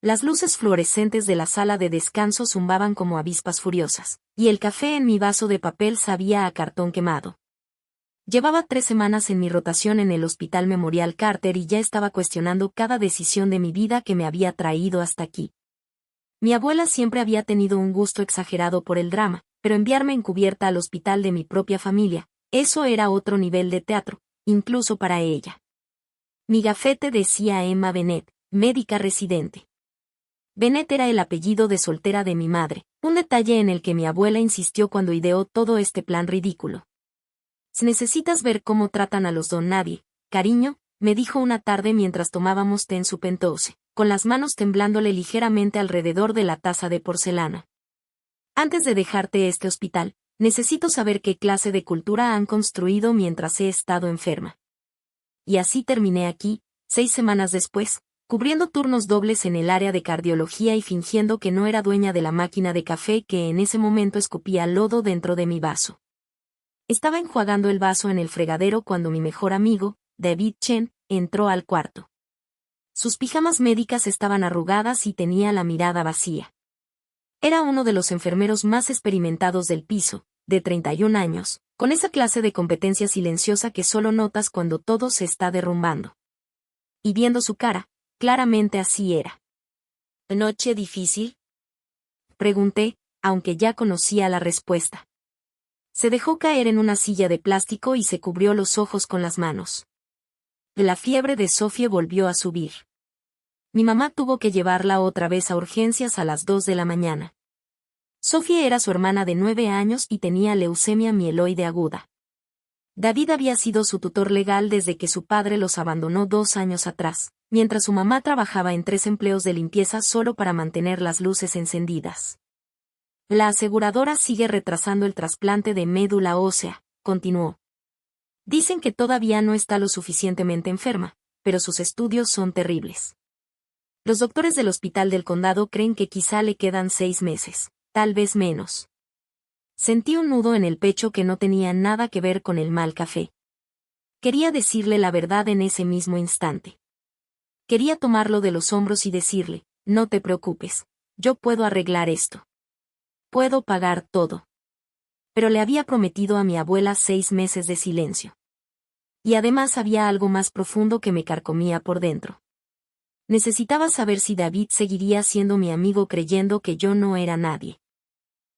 Las luces fluorescentes de la sala de descanso zumbaban como avispas furiosas, y el café en mi vaso de papel sabía a cartón quemado. Llevaba 3 semanas en mi rotación en el Hospital Memorial Carter y ya estaba cuestionando cada decisión de mi vida que me había traído hasta aquí. Mi abuela siempre había tenido un gusto exagerado por el drama, pero enviarme encubierta al hospital de mi propia familia, eso era otro nivel de teatro, incluso para ella. Mi gafete decía Emma Bennett, médica residente. Bennett era el apellido de soltera de mi madre, un detalle en el que mi abuela insistió cuando ideó todo este plan ridículo. Si necesitas ver cómo tratan a los don nadie, cariño, me dijo una tarde mientras tomábamos té en su penthouse, con las manos temblándole ligeramente alrededor de la taza de porcelana. Antes de dejarte este hospital, necesito saber qué clase de cultura han construido mientras he estado enferma. Y así terminé aquí, 6 semanas después, cubriendo turnos dobles en el área de cardiología y fingiendo que no era dueña de la máquina de café que en ese momento escupía lodo dentro de mi vaso. Estaba enjuagando el vaso en el fregadero cuando mi mejor amigo, David Chen, entró al cuarto. Sus pijamas médicas estaban arrugadas y tenía la mirada vacía. Era uno de los enfermeros más experimentados del piso, de 31 años, con esa clase de competencia silenciosa que solo notas cuando todo se está derrumbando. Y viendo su cara, claramente así era. ¿Noche difícil?, pregunté, aunque ya conocía la respuesta. Se dejó caer en una silla de plástico y se cubrió los ojos con las manos. La fiebre de Sophie volvió a subir. Mi mamá tuvo que llevarla otra vez a urgencias a las 2 de la mañana. Sophie era su hermana de 9 años y tenía leucemia mieloide aguda. David había sido su tutor legal desde que su padre los abandonó 2 años atrás, mientras su mamá trabajaba en 3 empleos de limpieza solo para mantener las luces encendidas. La aseguradora sigue retrasando el trasplante de médula ósea, continuó. Dicen que todavía no está lo suficientemente enferma, pero sus estudios son terribles. Los doctores del hospital del condado creen que quizá le quedan 6 meses, tal vez menos. Sentí un nudo en el pecho que no tenía nada que ver con el mal café. Quería decirle la verdad en ese mismo instante. Quería tomarlo de los hombros y decirle, no te preocupes, yo puedo arreglar esto. Puedo pagar todo. Pero le había prometido a mi abuela 6 meses de silencio. Y además había algo más profundo que me carcomía por dentro. Necesitaba saber si David seguiría siendo mi amigo creyendo que yo no era nadie.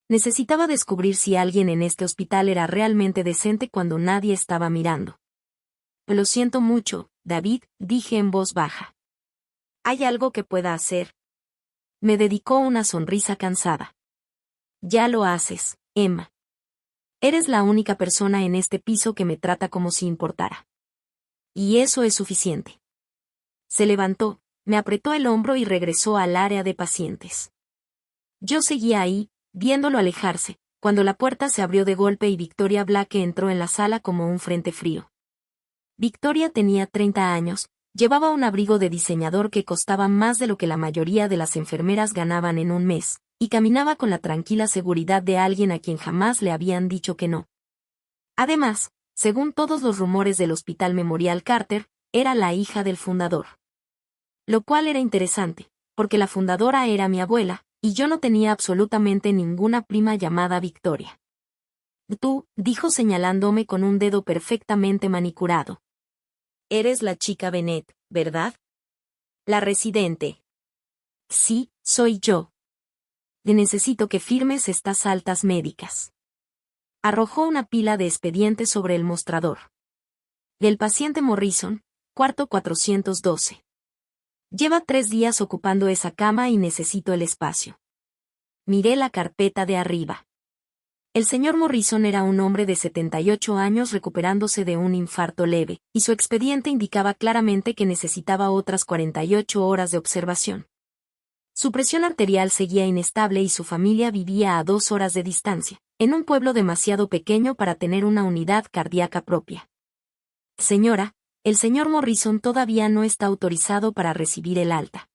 Necesitaba descubrir si alguien en este hospital era realmente decente cuando nadie estaba mirando. Lo siento mucho, David, dije en voz baja. ¿Hay algo que pueda hacer? Me dedicó una sonrisa cansada. Ya lo haces, Emma. Eres la única persona en este piso que me trata como si importara. Y eso es suficiente. Se levantó, me apretó el hombro y regresó al área de pacientes. Yo seguía ahí, viéndolo alejarse, cuando la puerta se abrió de golpe y Victoria Black entró en la sala como un frente frío. Victoria tenía 30 años, llevaba un abrigo de diseñador que costaba más de lo que la mayoría de las enfermeras ganaban en un mes, y caminaba con la tranquila seguridad de alguien a quien jamás le habían dicho que no. Además, según todos los rumores del Hospital Memorial Carter, era la hija del fundador. Lo cual era interesante, porque la fundadora era mi abuela, y yo no tenía absolutamente ninguna prima llamada Victoria. Tú, dijo señalándome con un dedo perfectamente manicurado. Eres la chica Bennett, ¿verdad? La residente. Sí, soy yo. Necesito que firmes estas altas médicas. Arrojó una pila de expedientes sobre el mostrador. Del paciente Morrison, cuarto 412. Lleva 3 días ocupando esa cama y necesito el espacio. Miré la carpeta de arriba. El señor Morrison era un hombre de 78 años recuperándose de un infarto leve, y su expediente indicaba claramente que necesitaba otras 48 horas de observación. Su presión arterial seguía inestable y su familia vivía a 2 horas de distancia, en un pueblo demasiado pequeño para tener una unidad cardíaca propia. Señora, el señor Morrison todavía no está autorizado para recibir el alta.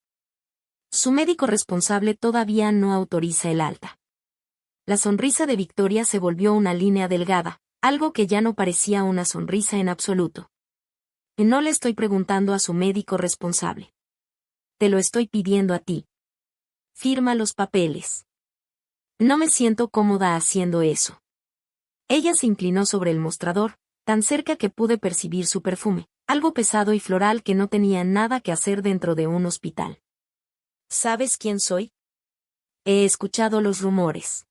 Su médico responsable todavía no autoriza el alta. La sonrisa de Victoria se volvió una línea delgada, algo que ya no parecía una sonrisa en absoluto. No le estoy preguntando a su médico responsable. Te lo estoy pidiendo a ti. Firma los papeles. No me siento cómoda haciendo eso. Ella se inclinó sobre el mostrador, tan cerca que pude percibir su perfume, algo pesado y floral que no tenía nada que hacer dentro de un hospital. ¿Sabes quién soy? He escuchado los rumores.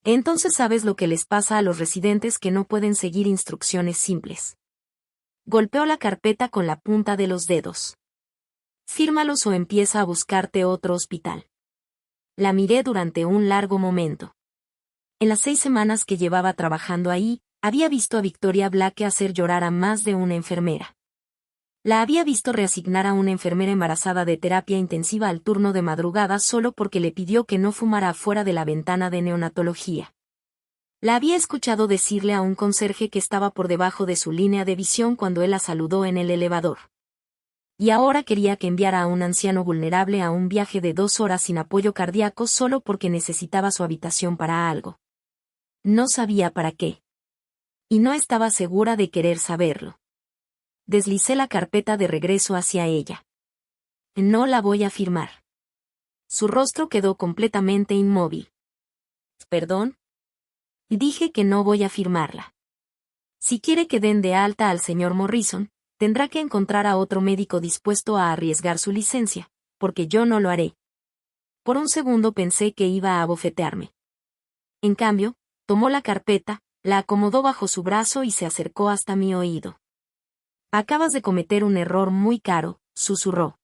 Entonces sabes lo que les pasa a los residentes que no pueden seguir instrucciones simples. Golpeó la carpeta con la punta de los dedos. Fírmalos o empieza a buscarte otro hospital. La miré durante un largo momento. En las 6 semanas que llevaba trabajando ahí, había visto a Victoria Blake hacer llorar a más de una enfermera. La había visto reasignar a una enfermera embarazada de terapia intensiva al turno de madrugada solo porque le pidió que no fumara afuera de la ventana de neonatología. La había escuchado decirle a un conserje que estaba por debajo de su línea de visión cuando él la saludó en el elevador. Y ahora quería que enviara a un anciano vulnerable a un viaje de 2 horas sin apoyo cardíaco solo porque necesitaba su habitación para algo. No sabía para qué. Y no estaba segura de querer saberlo. Deslicé la carpeta de regreso hacia ella. No la voy a firmar. Su rostro quedó completamente inmóvil. ¿Perdón? Dije que no voy a firmarla. Si quiere que den de alta al señor Morrison, tendrá que encontrar a otro médico dispuesto a arriesgar su licencia, porque yo no lo haré. Por un segundo pensé que iba a abofetearme. En cambio, tomó la carpeta, la acomodó bajo su brazo y se acercó hasta mi oído. Acabas de cometer un error muy caro, susurró.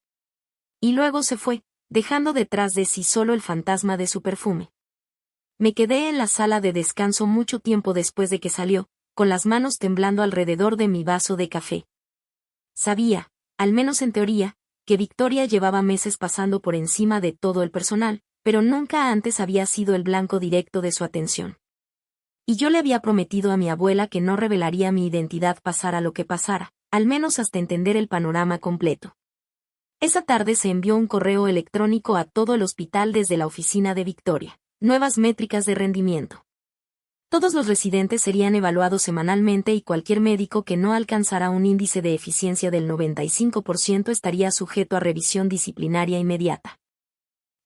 Y luego se fue, dejando detrás de sí solo el fantasma de su perfume. Me quedé en la sala de descanso mucho tiempo después de que salió, con las manos temblando alrededor de mi vaso de café. Sabía, al menos en teoría, que Victoria llevaba meses pasando por encima de todo el personal, pero nunca antes había sido el blanco directo de su atención. Y yo le había prometido a mi abuela que no revelaría mi identidad pasara lo que pasara, al menos hasta entender el panorama completo. Esa tarde se envió un correo electrónico a todo el hospital desde la oficina de Victoria. Nuevas métricas de rendimiento. Todos los residentes serían evaluados semanalmente y cualquier médico que no alcanzara un índice de eficiencia del 95% estaría sujeto a revisión disciplinaria inmediata.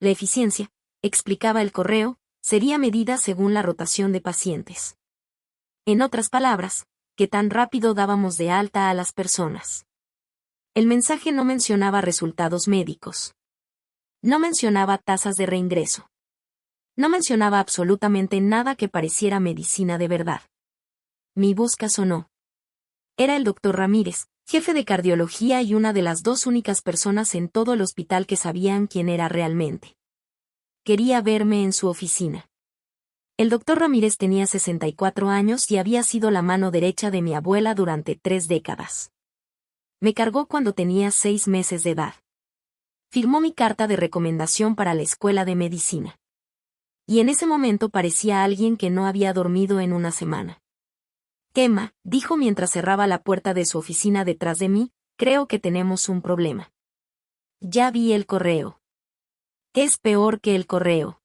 La eficiencia, explicaba el correo, sería medida según la rotación de pacientes. En otras palabras, qué tan rápido dábamos de alta a las personas. El mensaje no mencionaba resultados médicos. No mencionaba tasas de reingreso. No mencionaba absolutamente nada que pareciera medicina de verdad. Mi busca sonó. Era el doctor Ramírez, jefe de cardiología y una de las 2 únicas personas en todo el hospital que sabían quién era realmente. Quería verme en su oficina. El doctor Ramírez tenía 64 años y había sido la mano derecha de mi abuela durante 3 décadas. Me cargó cuando tenía 6 meses de edad. Firmó mi carta de recomendación para la escuela de medicina. Y en ese momento parecía alguien que no había dormido en una semana. Emma, dijo mientras cerraba la puerta de su oficina detrás de mí, creo que tenemos un problema. Ya vi el correo. Es peor que el correo.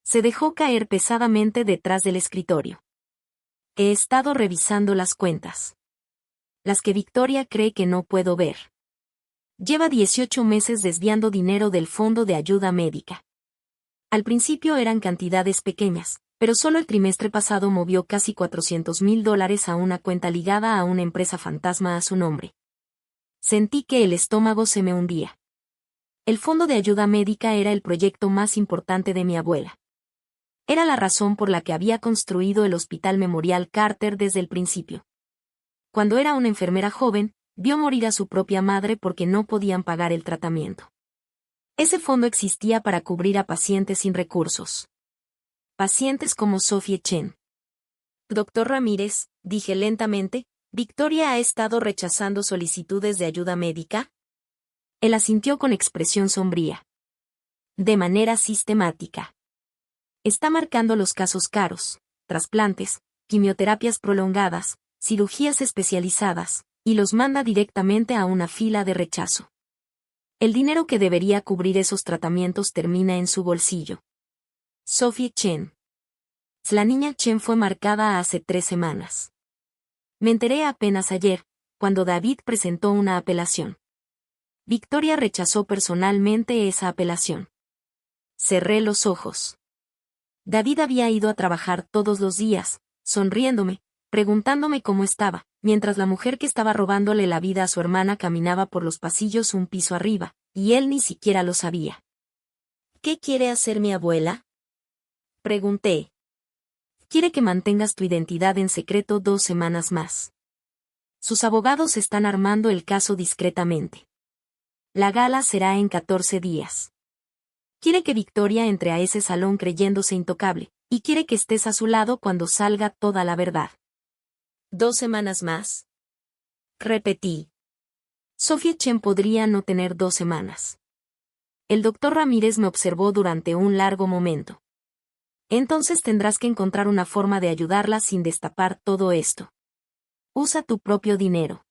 Se dejó caer pesadamente detrás del escritorio. He estado revisando las cuentas. Las que Victoria cree que no puedo ver. Lleva 18 meses desviando dinero del fondo de ayuda médica. Al principio eran cantidades pequeñas, pero solo el trimestre pasado movió casi $400,000 a una cuenta ligada a una empresa fantasma a su nombre. Sentí que el estómago se me hundía. El fondo de ayuda médica era el proyecto más importante de mi abuela. Era la razón por la que había construido el Hospital Memorial Carter desde el principio. Cuando era una enfermera joven, vio morir a su propia madre porque no podían pagar el tratamiento. Ese fondo existía para cubrir a pacientes sin recursos. Pacientes como Sophie Chen. Doctor Ramírez, dije lentamente, ¿Victoria ha estado rechazando solicitudes de ayuda médica? Él asintió con expresión sombría. De manera sistemática. Está marcando los casos caros, trasplantes, quimioterapias prolongadas, cirugías especializadas, y los manda directamente a una fila de rechazo. El dinero que debería cubrir esos tratamientos termina en su bolsillo. Sophie Chen. La niña Chen fue marcada hace 3 semanas. Me enteré apenas ayer, cuando David presentó una apelación. Victoria rechazó personalmente esa apelación. Cerré los ojos. David había ido a trabajar todos los días, sonriéndome, preguntándome cómo estaba, mientras la mujer que estaba robándole la vida a su hermana caminaba por los pasillos un piso arriba, y él ni siquiera lo sabía. ¿Qué quiere hacer mi abuela?, pregunté. Quiere que mantengas tu identidad en secreto 2 semanas más. Sus abogados están armando el caso discretamente. La gala será en 14 días. Quiere que Victoria entre a ese salón creyéndose intocable, y quiere que estés a su lado cuando salga toda la verdad. ¿2 semanas más?, repetí. Sophie Chen podría no tener 2 semanas. El doctor Ramírez me observó durante un largo momento. Entonces tendrás que encontrar una forma de ayudarla sin destapar todo esto. Usa tu propio dinero.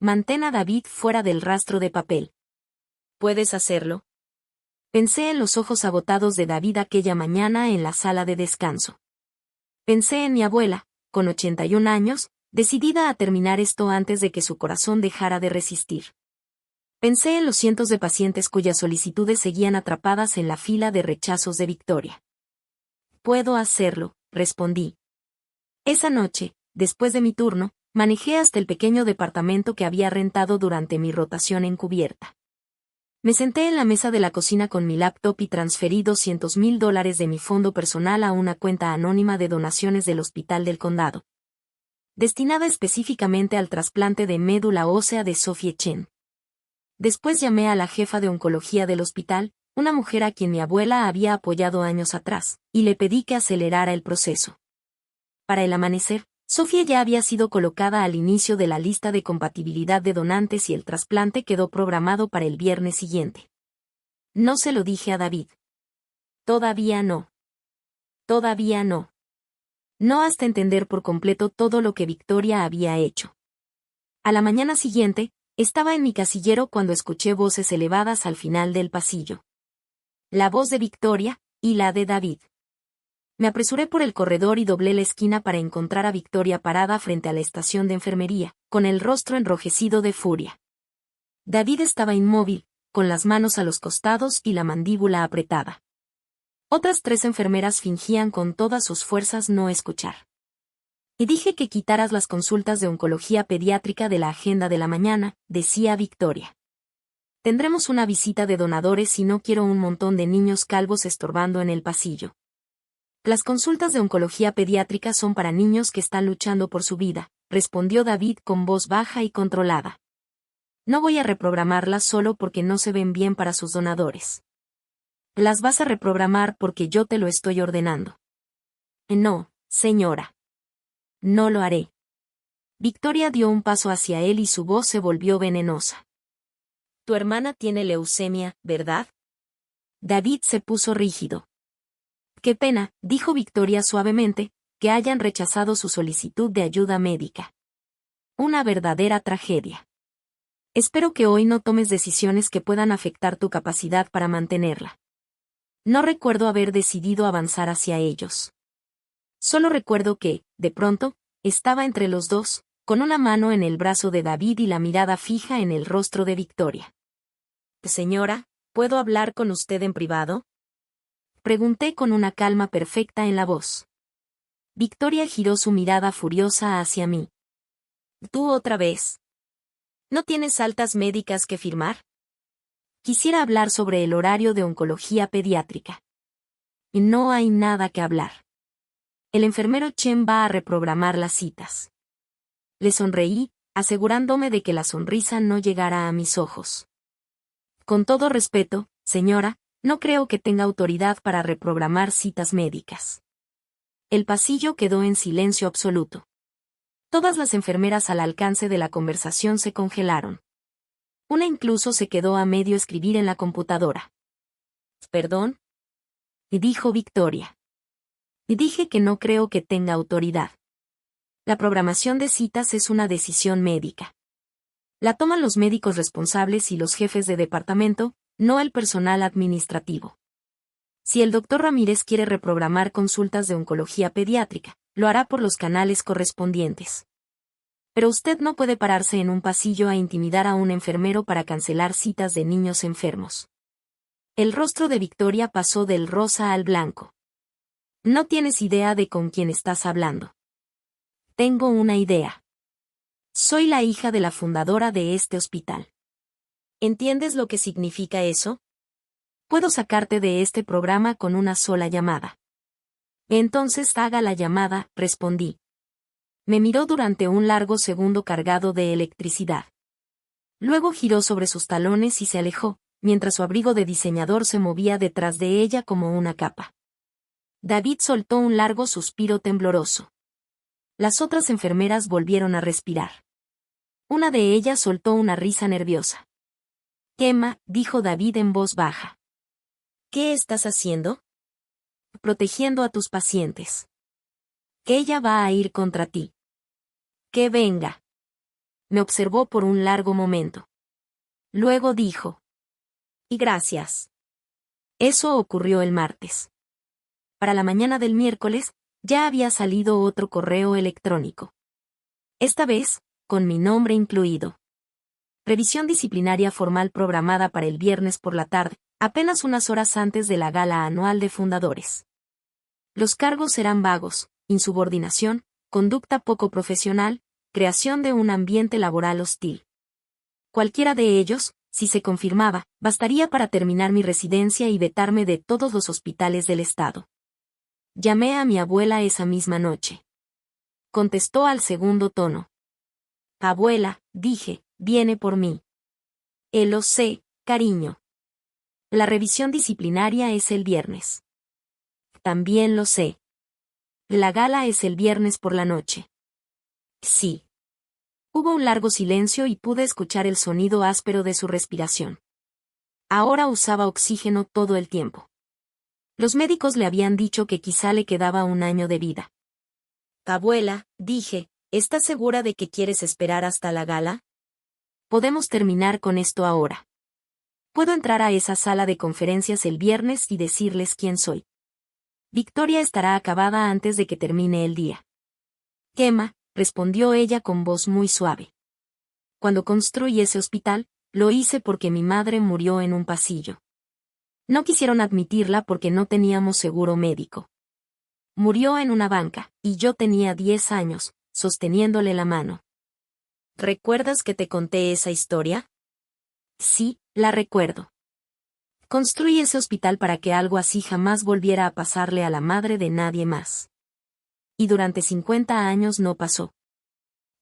Mantén a David fuera del rastro de papel. ¿Puedes hacerlo? Pensé en los ojos agotados de David aquella mañana en la sala de descanso. Pensé en mi abuela, con 81 años, decidida a terminar esto antes de que su corazón dejara de resistir. Pensé en los cientos de pacientes cuyas solicitudes seguían atrapadas en la fila de rechazos de Victoria. Puedo hacerlo, respondí. Esa noche, después de mi turno, manejé hasta el pequeño departamento que había rentado durante mi rotación encubierta. Me senté en la mesa de la cocina con mi laptop y transferí $200,000 de mi fondo personal a una cuenta anónima de donaciones del Hospital del Condado, destinada específicamente al trasplante de médula ósea de Sophie Chen. Después llamé a la jefa de oncología del hospital, una mujer a quien mi abuela había apoyado años atrás, y le pedí que acelerara el proceso. Para el amanecer, Sophie ya había sido colocada al inicio de la lista de compatibilidad de donantes y el trasplante quedó programado para el viernes siguiente. No se lo dije a David. Todavía no. Todavía no. No hasta entender por completo todo lo que Victoria había hecho. A la mañana siguiente, estaba en mi casillero cuando escuché voces elevadas al final del pasillo. La voz de Victoria, y la de David. Me apresuré por el corredor y doblé la esquina para encontrar a Victoria parada frente a la estación de enfermería, con el rostro enrojecido de furia. David estaba inmóvil, con las manos a los costados y la mandíbula apretada. Otras 3 enfermeras fingían con todas sus fuerzas no escuchar. Y dije que quitaras las consultas de oncología pediátrica de la agenda de la mañana, decía Victoria. Tendremos una visita de donadores y no quiero un montón de niños calvos estorbando en el pasillo. Las consultas de oncología pediátrica son para niños que están luchando por su vida, respondió David con voz baja y controlada. No voy a reprogramarlas solo porque no se ven bien para sus donadores. Las vas a reprogramar porque yo te lo estoy ordenando. No, señora. No lo haré. Victoria dio un paso hacia él y su voz se volvió venenosa. Tu hermana tiene leucemia, ¿verdad? David se puso rígido. Qué pena, dijo Victoria suavemente, que hayan rechazado su solicitud de ayuda médica. Una verdadera tragedia. Espero que hoy no tomes decisiones que puedan afectar tu capacidad para mantenerla. No recuerdo haber decidido avanzar hacia ellos. Solo recuerdo que, de pronto, estaba entre los dos, con una mano en el brazo de David y la mirada fija en el rostro de Victoria. Señora, ¿puedo hablar con usted en privado? Pregunté con una calma perfecta en la voz. Victoria giró su mirada furiosa hacia mí. ¿Tú otra vez? ¿No tienes altas médicas que firmar? Quisiera hablar sobre el horario de oncología pediátrica. Y no hay nada que hablar. El enfermero Chen va a reprogramar las citas. Le sonreí, asegurándome de que la sonrisa no llegara a mis ojos. Con todo respeto, señora, no creo que tenga autoridad para reprogramar citas médicas. El pasillo quedó en silencio absoluto. Todas las enfermeras al alcance de la conversación se congelaron. Una incluso se quedó a medio escribir en la computadora. ¿Perdón? Dijo Victoria. Y dije que no creo que tenga autoridad. La programación de citas es una decisión médica. La toman los médicos responsables y los jefes de departamento, no el personal administrativo. Si el doctor Ramírez quiere reprogramar consultas de oncología pediátrica, lo hará por los canales correspondientes. Pero usted no puede pararse en un pasillo a intimidar a un enfermero para cancelar citas de niños enfermos. El rostro de Victoria pasó del rosa al blanco. No tienes idea de con quién estás hablando. Tengo una idea. Soy la hija de la fundadora de este hospital. ¿Entiendes lo que significa eso? Puedo sacarte de este programa con una sola llamada. Entonces haga la llamada, respondí. Me miró durante un largo segundo cargado de electricidad. Luego giró sobre sus talones y se alejó, mientras su abrigo de diseñador se movía detrás de ella como una capa. David soltó un largo suspiro tembloroso. Las otras enfermeras volvieron a respirar. Una de ellas soltó una risa nerviosa. Emma, dijo David en voz baja. ¿Qué estás haciendo? Protegiendo a tus pacientes. Que ella va a ir contra ti. Que venga. Me observó por un largo momento. Luego dijo. Y gracias. Eso ocurrió el martes. Para la mañana del miércoles, ya había salido otro correo electrónico. Esta vez, con mi nombre incluido. Revisión disciplinaria formal programada para el viernes por la tarde, apenas unas horas antes de la gala anual de fundadores. Los cargos serán vagos, insubordinación, conducta poco profesional, creación de un ambiente laboral hostil. Cualquiera de ellos, si se confirmaba, bastaría para terminar mi residencia y vetarme de todos los hospitales del estado. Llamé a mi abuela esa misma noche. Contestó al segundo tono. Abuela, dije, viene por mí. Lo sé, cariño. La revisión disciplinaria es el viernes. También lo sé. La gala es el viernes por la noche. Sí. Hubo un largo silencio y pude escuchar el sonido áspero de su respiración. Ahora usaba oxígeno todo el tiempo. Los médicos le habían dicho que quizá le quedaba un año de vida. Abuela, dije, ¿estás segura de que quieres esperar hasta la gala? Podemos terminar con esto ahora. Puedo entrar a esa sala de conferencias el viernes y decirles quién soy. Victoria estará acabada antes de que termine el día. Emma, respondió ella con voz muy suave. Cuando construí ese hospital, lo hice porque mi madre murió en un pasillo. No quisieron admitirla porque no teníamos seguro médico. Murió en una banca, y yo tenía 10 años, sosteniéndole la mano. ¿Recuerdas que te conté esa historia? Sí, la recuerdo. Construí ese hospital para que algo así jamás volviera a pasarle a la madre de nadie más. Y durante 50 años no pasó.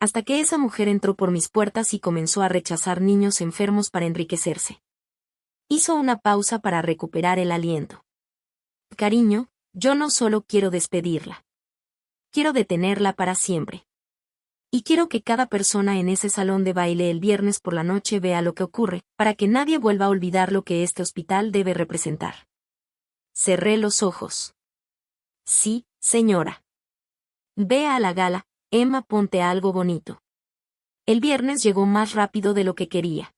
Hasta que esa mujer entró por mis puertas y comenzó a rechazar niños enfermos para enriquecerse. Hizo una pausa para recuperar el aliento. Cariño, yo no solo quiero despedirla. Quiero detenerla para siempre. Y quiero que cada persona en ese salón de baile el viernes por la noche vea lo que ocurre, para que nadie vuelva a olvidar lo que este hospital debe representar. Cerré los ojos. Sí, señora. Ve a la gala, Emma, ponte algo bonito. El viernes llegó más rápido de lo que quería.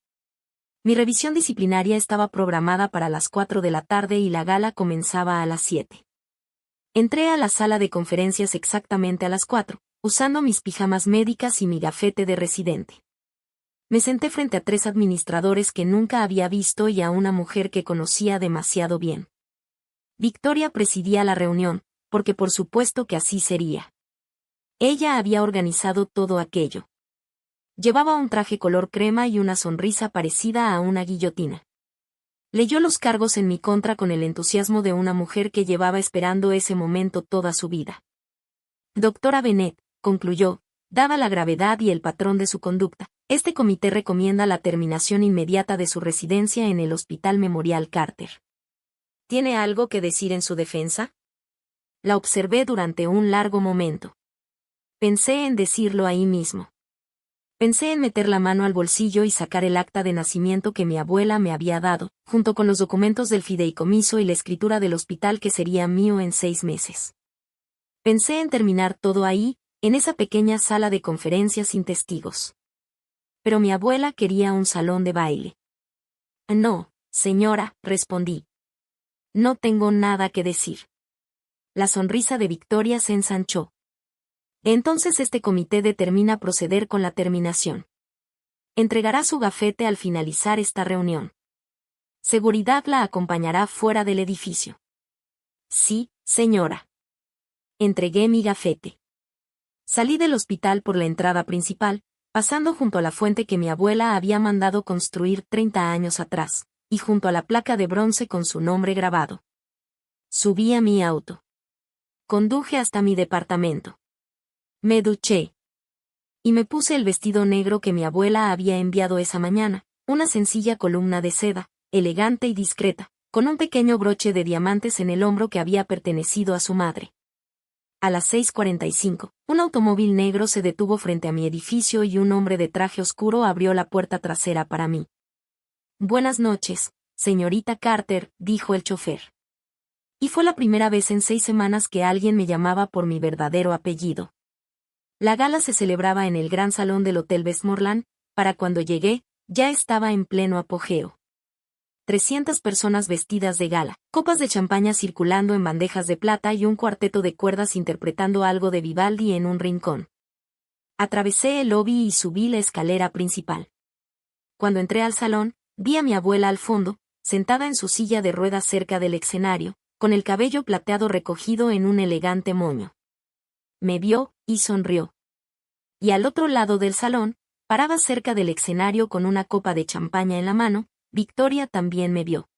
Mi revisión disciplinaria estaba programada para las 4 de la tarde y la gala comenzaba a las 7. Entré a la sala de conferencias exactamente a las 4, usando mis pijamas médicas y mi gafete de residente. Me senté frente a 3 administradores que nunca había visto y a una mujer que conocía demasiado bien. Victoria presidía la reunión, porque por supuesto que así sería. Ella había organizado todo aquello. Llevaba un traje color crema y una sonrisa parecida a una guillotina. Leyó los cargos en mi contra con el entusiasmo de una mujer que llevaba esperando ese momento toda su vida. Doctora Bennett, concluyó, dada la gravedad y el patrón de su conducta, este comité recomienda la terminación inmediata de su residencia en el Hospital Memorial Carter. ¿Tiene algo que decir en su defensa? La observé durante un largo momento. Pensé en decirlo ahí mismo. Pensé en meter la mano al bolsillo y sacar el acta de nacimiento que mi abuela me había dado, junto con los documentos del fideicomiso y la escritura del hospital que sería mío en 6 meses. Pensé en terminar todo ahí, en esa pequeña sala de conferencias sin testigos. Pero mi abuela quería un salón de baile. No, señora, respondí. No tengo nada que decir. La sonrisa de Victoria se ensanchó. Entonces este comité determina proceder con la terminación. Entregará su gafete al finalizar esta reunión. Seguridad la acompañará fuera del edificio. Sí, señora. Entregué mi gafete. Salí del hospital por la entrada principal, pasando junto a la fuente que mi abuela había mandado construir 30 años atrás, y junto a la placa de bronce con su nombre grabado. Subí a mi auto. Conduje hasta mi departamento. Me duché. Y me puse el vestido negro que mi abuela había enviado esa mañana, una sencilla columna de seda, elegante y discreta, con un pequeño broche de diamantes en el hombro que había pertenecido a su madre. A las 6:45, un automóvil negro se detuvo frente a mi edificio y un hombre de traje oscuro abrió la puerta trasera para mí. Buenas noches, señorita Carter, dijo el chofer. Y fue la primera vez en 6 semanas que alguien me llamaba por mi verdadero apellido. La gala se celebraba en el gran salón del Hotel Westmoreland. Para cuando llegué, ya estaba en pleno apogeo. 300 personas vestidas de gala, copas de champaña circulando en bandejas de plata y un cuarteto de cuerdas interpretando algo de Vivaldi en un rincón. Atravesé el lobby y subí la escalera principal. Cuando entré al salón, vi a mi abuela al fondo, sentada en su silla de ruedas cerca del escenario, con el cabello plateado recogido en un elegante moño. Me vio, y sonrió. Y al otro lado del salón, parada cerca del escenario con una copa de champaña en la mano, Victoria también me vio.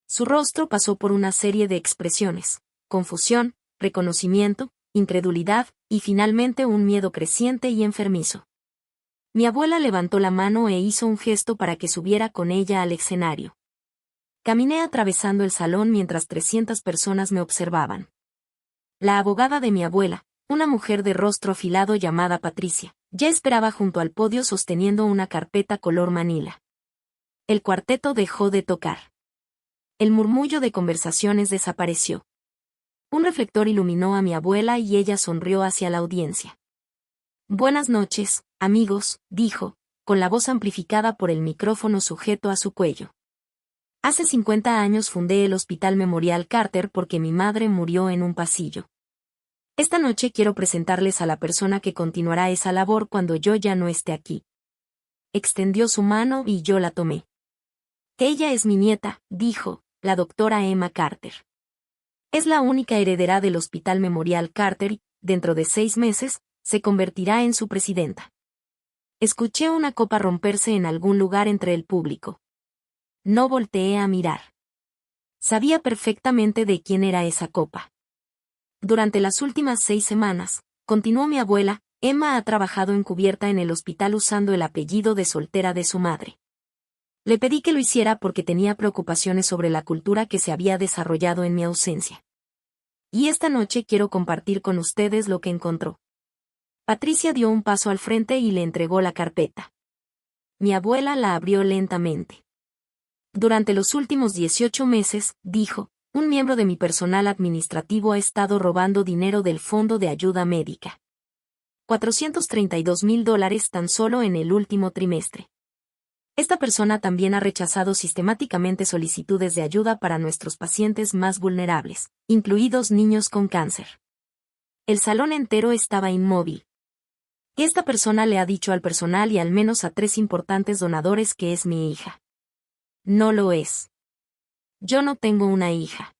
Su rostro pasó por una serie de expresiones: confusión, reconocimiento, incredulidad, y finalmente un miedo creciente y enfermizo. Mi abuela levantó la mano e hizo un gesto para que subiera con ella al escenario. Caminé atravesando el salón mientras 300 personas me observaban. La abogada de mi abuela, una mujer de rostro afilado llamada Patricia, ya esperaba junto al podio sosteniendo una carpeta color manila. El cuarteto dejó de tocar. El murmullo de conversaciones desapareció. Un reflector iluminó a mi abuela y ella sonrió hacia la audiencia. Buenas noches, amigos, dijo, con la voz amplificada por el micrófono sujeto a su cuello. Hace 50 años fundé el Hospital Memorial Carter porque mi madre murió en un pasillo. Esta noche quiero presentarles a la persona que continuará esa labor cuando yo ya no esté aquí. Extendió su mano y yo la tomé. Ella es mi nieta, dijo, la doctora Emma Carter. Es la única heredera del Hospital Memorial Carter y, dentro de 6 meses, se convertirá en su presidenta. Escuché una copa romperse en algún lugar entre el público. No volteé a mirar. Sabía perfectamente de quién era esa copa. Durante las últimas 6 semanas, continuó mi abuela, Emma ha trabajado encubierta en el hospital usando el apellido de soltera de su madre. Le pedí que lo hiciera porque tenía preocupaciones sobre la cultura que se había desarrollado en mi ausencia. Y esta noche quiero compartir con ustedes lo que encontró. Patricia dio un paso al frente y le entregó la carpeta. Mi abuela la abrió lentamente. Durante los últimos 18 meses, dijo, un miembro de mi personal administrativo ha estado robando dinero del Fondo de Ayuda Médica. $432,000 tan solo en el último trimestre. Esta persona también ha rechazado sistemáticamente solicitudes de ayuda para nuestros pacientes más vulnerables, incluidos niños con cáncer. El salón entero estaba inmóvil. Esta persona le ha dicho al personal y al menos a 3 importantes donadores que es mi hija. No lo es. Yo no tengo una hija.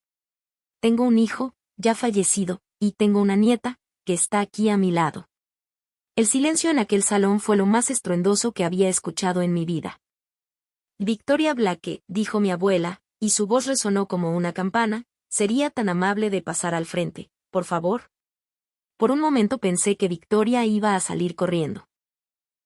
Tengo un hijo, ya fallecido, y tengo una nieta, que está aquí a mi lado. El silencio en aquel salón fue lo más estruendoso que había escuchado en mi vida. Victoria Blake, dijo mi abuela, y su voz resonó como una campana, ¿sería tan amable de pasar al frente, por favor? Por un momento pensé que Victoria iba a salir corriendo.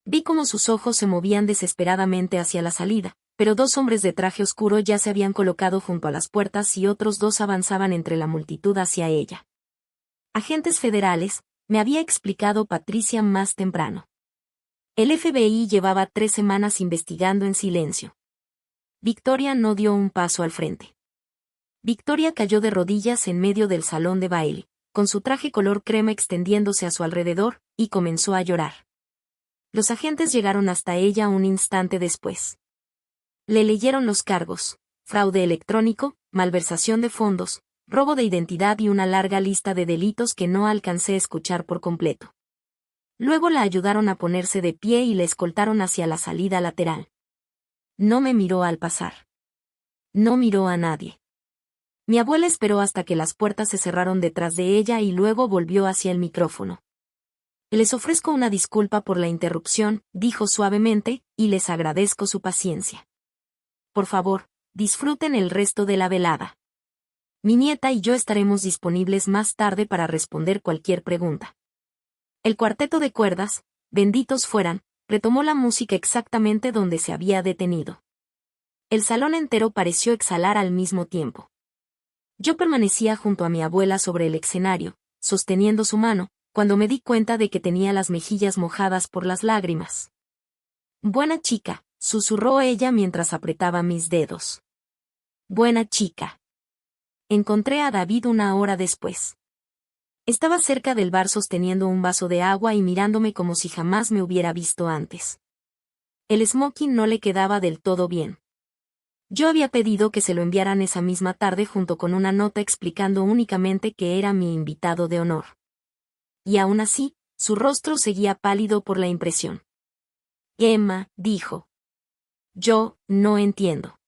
Vi cómo sus ojos se movían desesperadamente hacia la salida, pero 2 hombres de traje oscuro ya se habían colocado junto a las puertas y otros 2 avanzaban entre la multitud hacia ella. Agentes federales, me había explicado Patricia más temprano. El FBI llevaba 3 semanas investigando en silencio. Victoria no dio un paso al frente. Victoria cayó de rodillas en medio del salón de baile, con su traje color crema extendiéndose a su alrededor, y comenzó a llorar. Los agentes llegaron hasta ella un instante después. Le leyeron los cargos: fraude electrónico, malversación de fondos, robo de identidad y una larga lista de delitos que no alcancé a escuchar por completo. Luego la ayudaron a ponerse de pie y la escoltaron hacia la salida lateral. No me miró al pasar. No miró a nadie. Mi abuela esperó hasta que las puertas se cerraron detrás de ella y luego volvió hacia el micrófono. Les ofrezco una disculpa por la interrupción, dijo suavemente, y les agradezco su paciencia. Por favor, disfruten el resto de la velada. Mi nieta y yo estaremos disponibles más tarde para responder cualquier pregunta. El cuarteto de cuerdas, benditos fueran, retomó la música exactamente donde se había detenido. El salón entero pareció exhalar al mismo tiempo. Yo permanecía junto a mi abuela sobre el escenario, sosteniendo su mano, cuando me di cuenta de que tenía las mejillas mojadas por las lágrimas. Buena chica, susurró ella mientras apretaba mis dedos. Buena chica. Encontré a David una hora después. Estaba cerca del bar sosteniendo un vaso de agua y mirándome como si jamás me hubiera visto antes. El smoking no le quedaba del todo bien. Yo había pedido que se lo enviaran esa misma tarde junto con una nota explicando únicamente que era mi invitado de honor. Y aún así, su rostro seguía pálido por la impresión. Emma, dijo. Yo, no entiendo.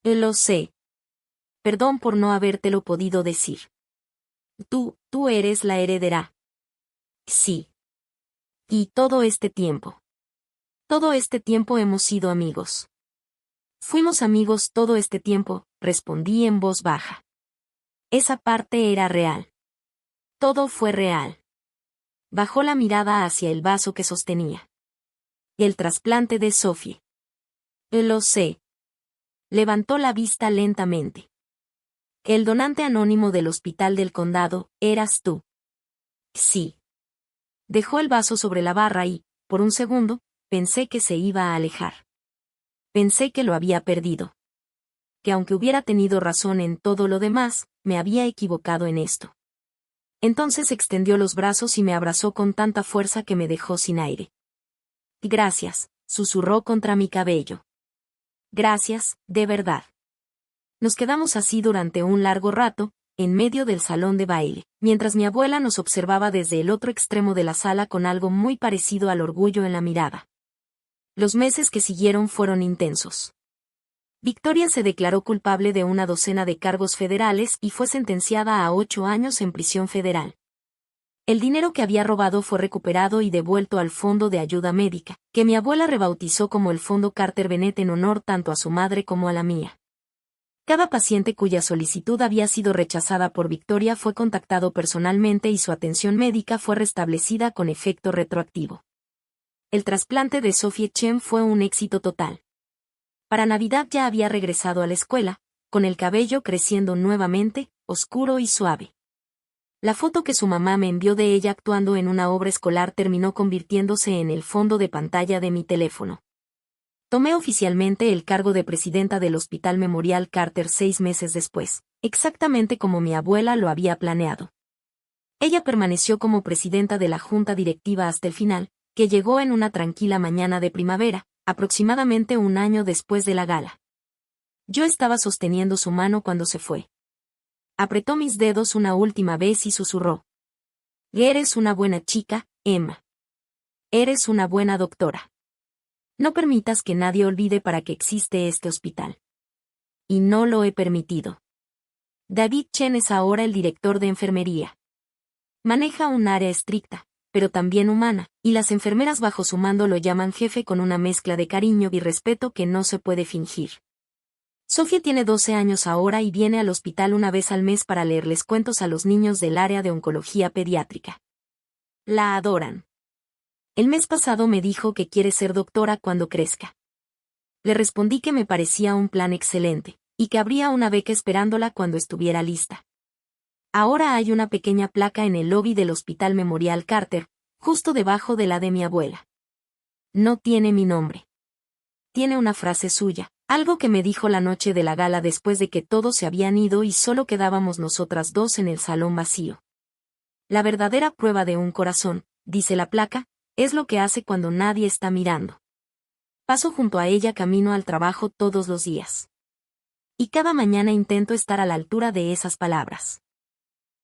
Lo sé. Perdón por no habértelo podido decir. Tú eres la heredera. Sí. Y todo este tiempo. Todo este tiempo hemos sido amigos. Fuimos amigos todo este tiempo, respondí en voz baja. Esa parte era real. Todo fue real. Bajó la mirada hacia el vaso que sostenía. El trasplante de Sophie. Lo sé. Levantó la vista lentamente. El donante anónimo del hospital del condado, ¿eras tú? Sí. Dejó el vaso sobre la barra y, por un segundo, pensé que se iba a alejar. Pensé que lo había perdido. Que aunque hubiera tenido razón en todo lo demás, me había equivocado en esto. Entonces extendió los brazos y me abrazó con tanta fuerza que me dejó sin aire. Gracias, susurró contra mi cabello. Gracias, de verdad. Nos quedamos así durante un largo rato, en medio del salón de baile, mientras mi abuela nos observaba desde el otro extremo de la sala con algo muy parecido al orgullo en la mirada. Los meses que siguieron fueron intensos. Victoria se declaró culpable de una docena de cargos federales y fue sentenciada a 8 años en prisión federal. El dinero que había robado fue recuperado y devuelto al Fondo de Ayuda Médica, que mi abuela rebautizó como el Fondo Carter Bennett en honor tanto a su madre como a la mía. Cada paciente cuya solicitud había sido rechazada por Victoria fue contactado personalmente y su atención médica fue restablecida con efecto retroactivo. El trasplante de Sophie Chen fue un éxito total. Para Navidad ya había regresado a la escuela, con el cabello creciendo nuevamente, oscuro y suave. La foto que su mamá me envió de ella actuando en una obra escolar terminó convirtiéndose en el fondo de pantalla de mi teléfono. Tomé oficialmente el cargo de presidenta del Hospital Memorial Carter 6 meses después, exactamente como mi abuela lo había planeado. Ella permaneció como presidenta de la junta directiva hasta el final, que llegó en una tranquila mañana de primavera, aproximadamente un año después de la gala. Yo estaba sosteniendo su mano cuando se fue. Apretó mis dedos una última vez y susurró. Eres una buena chica, Emma. Eres una buena doctora. No permitas que nadie olvide para qué existe este hospital. Y no lo he permitido. David Chen es ahora el director de enfermería. Maneja un área estricta, pero también humana, y las enfermeras bajo su mando lo llaman jefe con una mezcla de cariño y respeto que no se puede fingir. Sofía tiene 12 años ahora y viene al hospital una vez al mes para leerles cuentos a los niños del área de oncología pediátrica. La adoran. El mes pasado me dijo que quiere ser doctora cuando crezca. Le respondí que me parecía un plan excelente, y que habría una beca esperándola cuando estuviera lista. Ahora hay una pequeña placa en el lobby del Hospital Memorial Carter, justo debajo de la de mi abuela. No tiene mi nombre. Tiene una frase suya, algo que me dijo la noche de la gala después de que todos se habían ido y solo quedábamos nosotras dos en el salón vacío. La verdadera prueba de un corazón, dice la placa, es lo que hace cuando nadie está mirando. Paso junto a ella camino al trabajo todos los días. Y cada mañana intento estar a la altura de esas palabras.